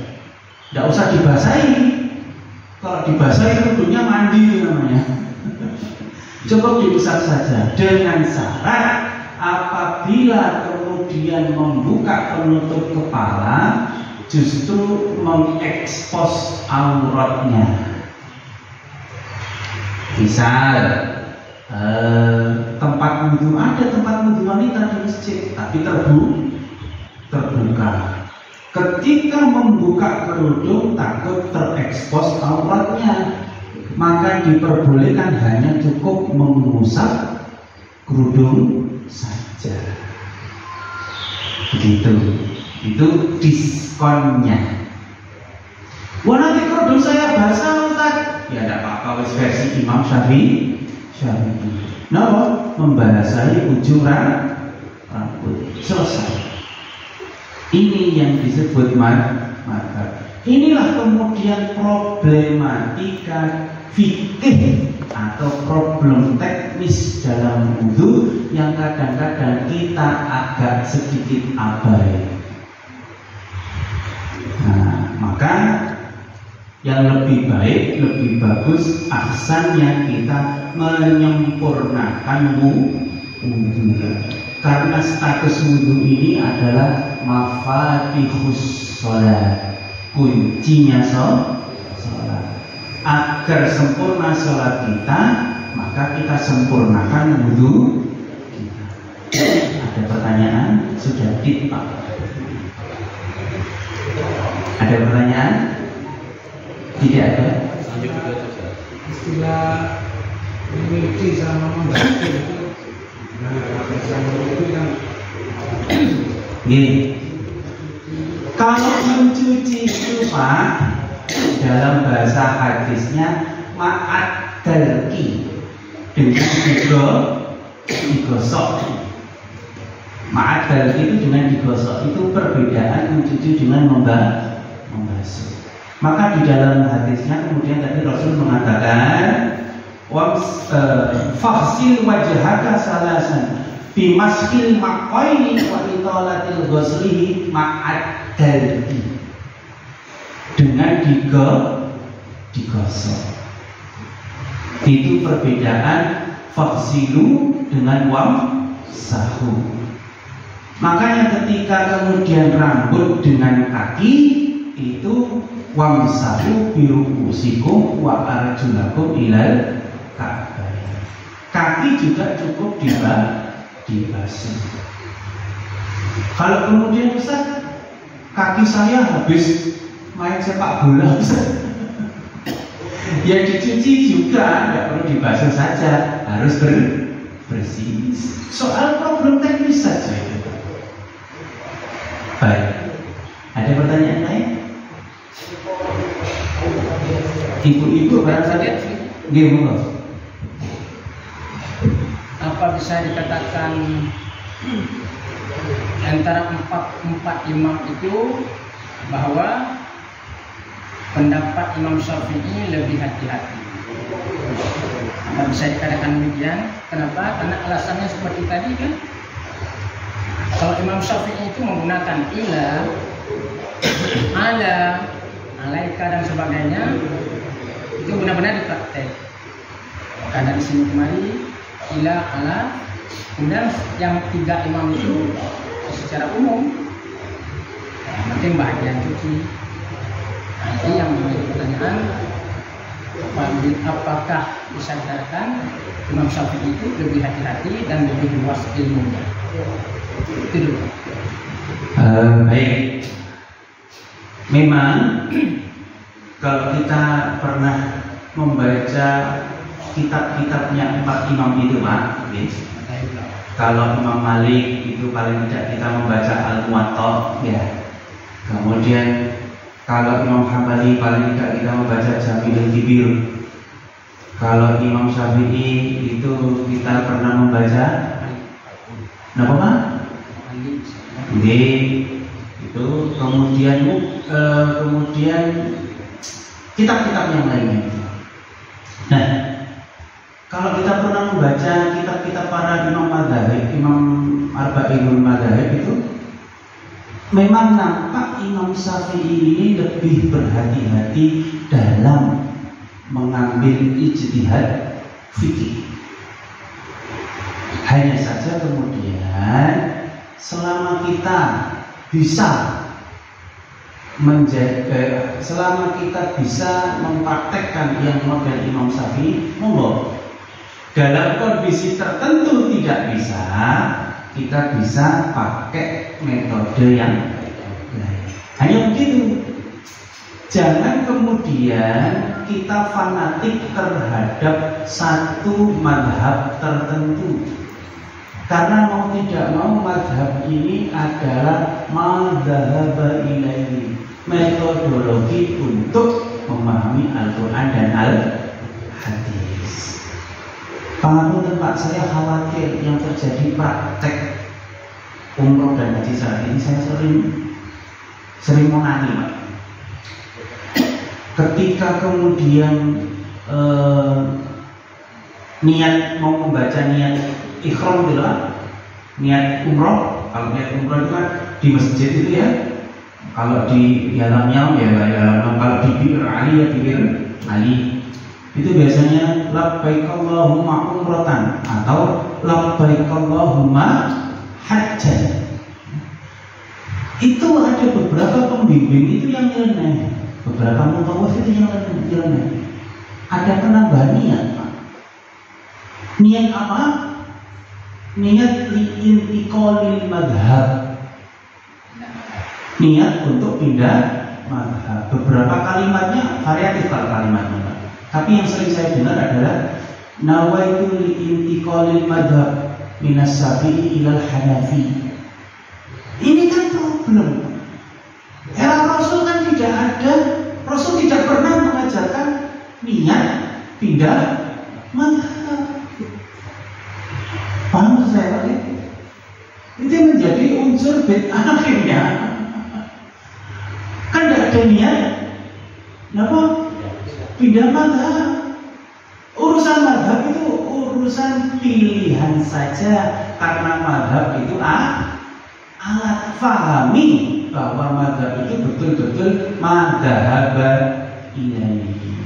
tidak usah dibasahi. Kalau dibasahi kerudungnya mandi itu namanya. Cukup diusap saja, dengan syarat apabila kemudian kemudian membuka penutup kepala justru mengekspos auratnya. Misal tempat wudhu, ada tempat wudhu wanita di masjid tapi terbuka. Ketika membuka kerudung takut terekspos auratnya, maka diperbolehkan hanya cukup mengusap kerudung saja. Begitu. Itu diskonnya. Wah, nanti kerudung saya basah, Ustaz. Ya tidak apa-apa, wis versi Imam Syafi'i. Nah, membasahi ujung rambut. Selesai. Ini yang disebut madhab. Inilah kemudian problematika fikih atau problem teknis dalam wudhu yang kadang-kadang kita agak sedikit abai. Nah, maka yang lebih baik, lebih bagus ahsannya kita menyempurnakan wudhu. Karena status wudhu ini adalah mafatihus sholat, kuncinya sholat. Agar sempurna sholat kita, maka kita sempurnakan wudhu kita. Ada pertanyaan? Sudah Pak? Ada pertanyaan? Tidak ada? Istilah memiliki sama membantu itu, gini, kalau mencuci itu Pak, dalam bahasa hadisnya ma'ad-dalki, dengan digosok. Ma'ad-dalki itu dengan digosok. Itu perbedaan mencuci dengan membasuh. Maka di dalam hadisnya kemudian tadi Rasul mengatakan faghsil wajhaka salasan bimaskil maqaini wa italatil ghuslihi ma'ad-dalki, dengan digosok. Itu perbedaan faghsilu dengan wamsahu. Makanya ketika kemudian rambut dengan kaki itu wamsahu birukusikum wa arjulakum ilal ka'bayn. Kaki juga cukup dibasuh. Kalau kemudian Ustaz, kaki saya habis main sepak bola, Ustaz, ya dicuci juga, tidak perlu dibasuh saja, harus bersih. Soal problem teknis saja itu. Baik, ada pertanyaan lain? Ibu-ibu barangkali gimana? Apa bisa dikatakan antara empat imam itu bahwa pendapat Imam Syafi'i lebih hati-hati? Apa bisa dikatakan demikian? Kenapa? Karena alasannya seperti tadi kan. Kalau Imam Syafi'i itu menggunakan ila, ala, alaika dan sebagainya, itu benar-benar dipraktek. Karena di sini kemari ila, ala, kemudian yang tiga imam itu secara umum, penting bahagian cuci. Nanti yang menjadi pertanyaan, apakah bisa dikatakan Imam Syafi'i itu lebih hati-hati dan lebih luas ilmunya? Itu dulu. Baik. Memang kalau kita pernah membaca kitab-kitabnya empat imam itu Pak, kalau Imam Malik itu paling tidak kita membaca Al-Muwatta, ya. Kemudian kalau Imam Hambali paling tidak kita membaca Jami'ul Kibir. Kalau Imam Syafi'i itu kita pernah membaca apa Pak? Itu kemudian kitab-kitab yang lainnya. Nah, kalau kita pernah membaca kitab-kitab para imam madzhab, Imam Arba'inul Madzhab itu memang nampak Imam Syafi'i ini lebih berhati-hati dalam mengambil ijtihad fikih. Hanya saja kemudian selama kita bisa selama kita bisa mempraktekkan yang model Imam Syafi'i, monggo. Dalam kondisi tertentu tidak bisa, kita bisa pakai metode yang lain. Hanya begitu. Jangan kemudian kita fanatik terhadap satu mazhab tertentu. Karena mau tidak mau mazhab ini adalah madzhab ilaihi, metodologi untuk memahami Al-Quran dan Al-Hadis. Pangapunten Pak, saya khawatir yang terjadi praktek umroh dan haji saat ini, saya sering menangis Pak. Ketika kemudian niat mau membaca niat ikhram gitu lah, niat umroh. Kalau niat umroh itu kan di masjid itu ya. Kalau di dalamnya ya kalau di Bir Ali ya di Bir Ali itu biasanya labbaik Allahumma umratan atau labbaik Allahumma hajjan. Itu ada beberapa pembimbing itu yang nyeleneh, beberapa mutawaf itu yang nyeleneh. Ada penambahan niat Pak. Niat apa? Niat li'intiqalil madhab, niat untuk pindah madhab. Beberapa kalimatnya variatif kalimatnya Pak. Tapi yang sering saya dengar adalah nawaitu li'intiqalil madhab minas Syafi'i ilal Hanafi. Ini kan problem. Era Rasul kan tidak ada, Rasul tidak pernah mengajarkan niat pindah madhab. Paham saya Pak? Itu menjadi unsur bid'ah akhirnya. Kan tidak ada niat, kenapa? Pindah madhab. Urusan madhab itu urusan pilihan saja, karena madhab itu alat. Fahami bahwa madhab itu betul-betul madhab ilaihi.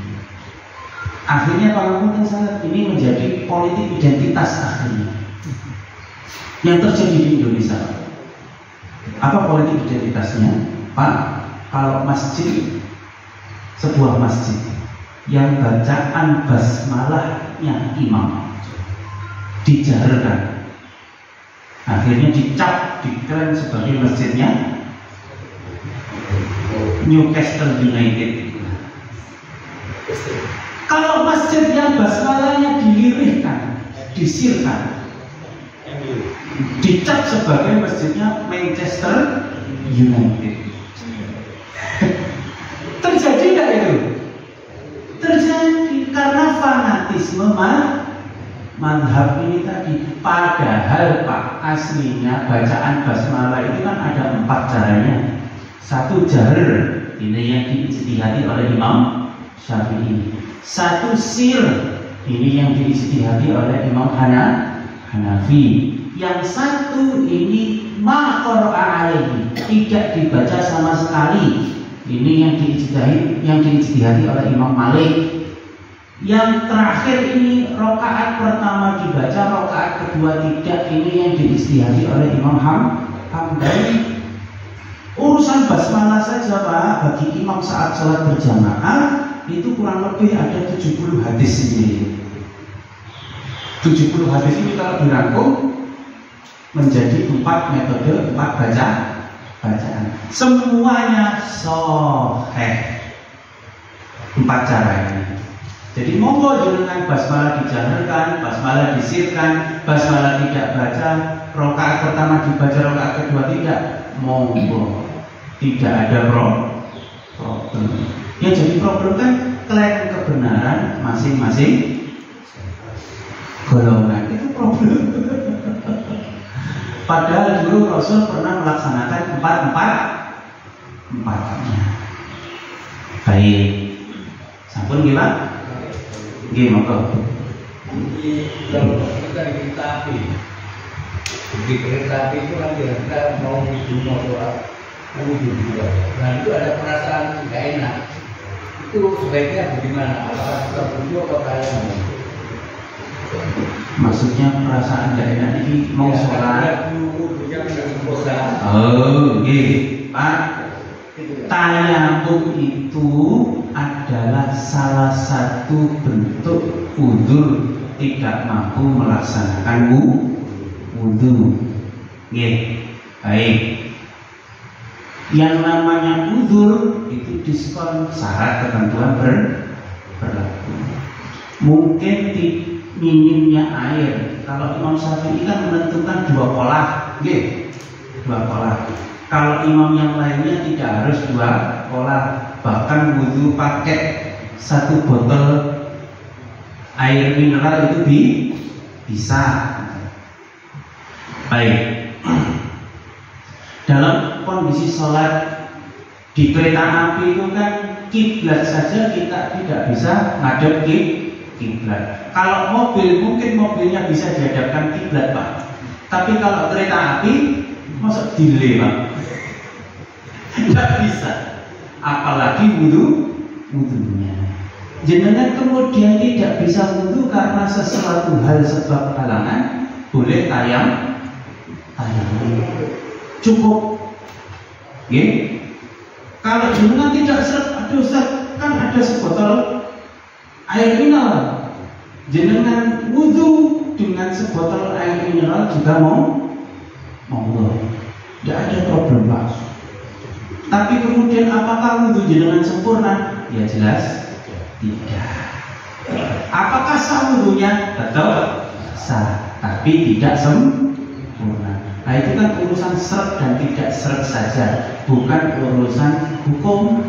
Akhirnya pangapunten saat ini menjadi politik identitas akhirnya yang terjadi di Indonesia. Apa politik identitasnya? Pak, kalau masjid, sebuah masjid yang bacaan basmalahnya imam dijaharkan, akhirnya dicap, diklaim sebagai masjidnya Newcastle United. Kalau masjid yang basmalahnya dilirihkan, disirkan, dicap sebagai masjidnya Manchester United. Terjadi tidak itu? Terjadi karena fanatisme madhab ini tadi. Padahal Pak, aslinya bacaan basmalah itu kan ada 4 caranya. Satu jahr, ini yang diijtihadi oleh Imam Syafi'i. Satu sir, ini yang diijtihadi oleh Imam Hanafi. Yang satu ini ma qara'a alaihi, tidak dibaca sama sekali. Ini yang diijtihadi oleh Imam Malik. Yang terakhir ini rakaat pertama dibaca, rakaat kedua tidak. Ini yang diijtihadi oleh Imam Hamdani. Urusan basmalah saja Pak, bagi imam saat sholat berjamaah itu kurang lebih ada 70 hadis sendiri. 70 hadis ini kalau dirangkum menjadi 4 metode, 4 bacaan. Semuanya sahih. 4 cara ini. Jadi monggo dengan basmalah dijaharkan, basmalah disirkan, basmalah tidak baca, rakaat pertama dibaca, rakaat kedua tidak, monggo. Tidak ada problem. Yang jadi problem kan klaim kebenaran masing-masing golongan, itu problem. Padahal dulu Rasul pernah melaksanakan 4-4-4-nya. Baik, sampun gimana? Gimana? Kalau kita di kereta api, itu kan kita mau menuju motor, menuju juga. Nah itu ada perasaan tidak enak. Itu sebaiknya bagaimana? Apakah kita berdua atau kalian? Maksudnya perasaan gak enak ini mau sholat. Oh, Pak. Tayamum itu adalah salah satu bentuk udzur tidak mampu melaksanakan wudu. Baik. Yang namanya udzur itu diskon syarat ketentuan berlaku. Mungkin minimnya air. Kalau Imam Syafi'i kan menentukan 2 kolah, 2 kolah. Kalau imam yang lainnya tidak harus 2 kolah, bahkan wudu pakai 1 botol air mineral itu bisa. Baik. Dalam kondisi sholat di kereta api itu kan kiblat saja kita tidak bisa ngadep kiblat. Kalau mobil mungkin mobilnya bisa dihadapkan kiblat, Pak. Tapi kalau kereta api masa delay, Pak? Tidak bisa. Apalagi wudunya. Jenengan kemudian tidak bisa wudu karena sesuatu hal sebab halangan, boleh tayamum. Cukup. Kalau jenengan tidak aduh Ustaz, kan ada sebotol air mineral. Jenengan wudu dengan sebotol air mineral juga monggo. Tidak ada problem, Pak. Tapi kemudian apakah wudu jenengan sempurna? Ya jelas tidak. Apakah sah wudunya? Tetap sah, tapi tidak sempurna. Nah itu kan urusan seret dan tidak seret saja, bukan urusan hukum.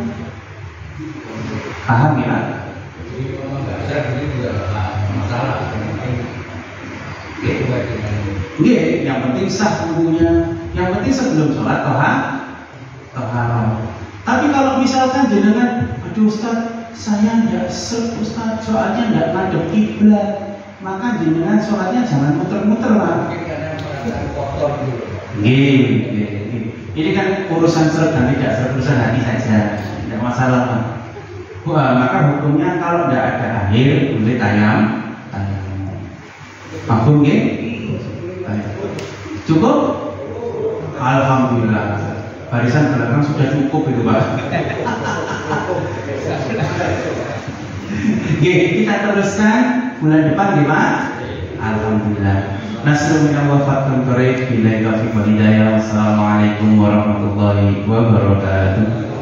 Paham ya? Jadi memang nggak sah ini juga masalah. Yang penting sah wudunya. Yang penting sebelum sholat tohara. Tapi kalau misalkan jenengan, aduh Ustaz, saya tidak seret Ustaz, soalnya tidak ngadep kiblat, maka jenengan sholatnya jangan muter-muter, Pak. Ini kan urusan seret dan tidak seret, urusan hati saja, tidak masalah, Pak. Maka hukumnya kalau tidak ada air boleh tayamum. Mafhum nggih? Cukup? Alhamdulillah. Barisan belakang sudah cukup itu, Pak. Kita teruskan bulan depan nggih, Pak? Alhamdulillah. Nasrul minallah fathun qarib billahi taufiq wal hidayah. Wassalamualaikum warahmatullahi wabarakatuh.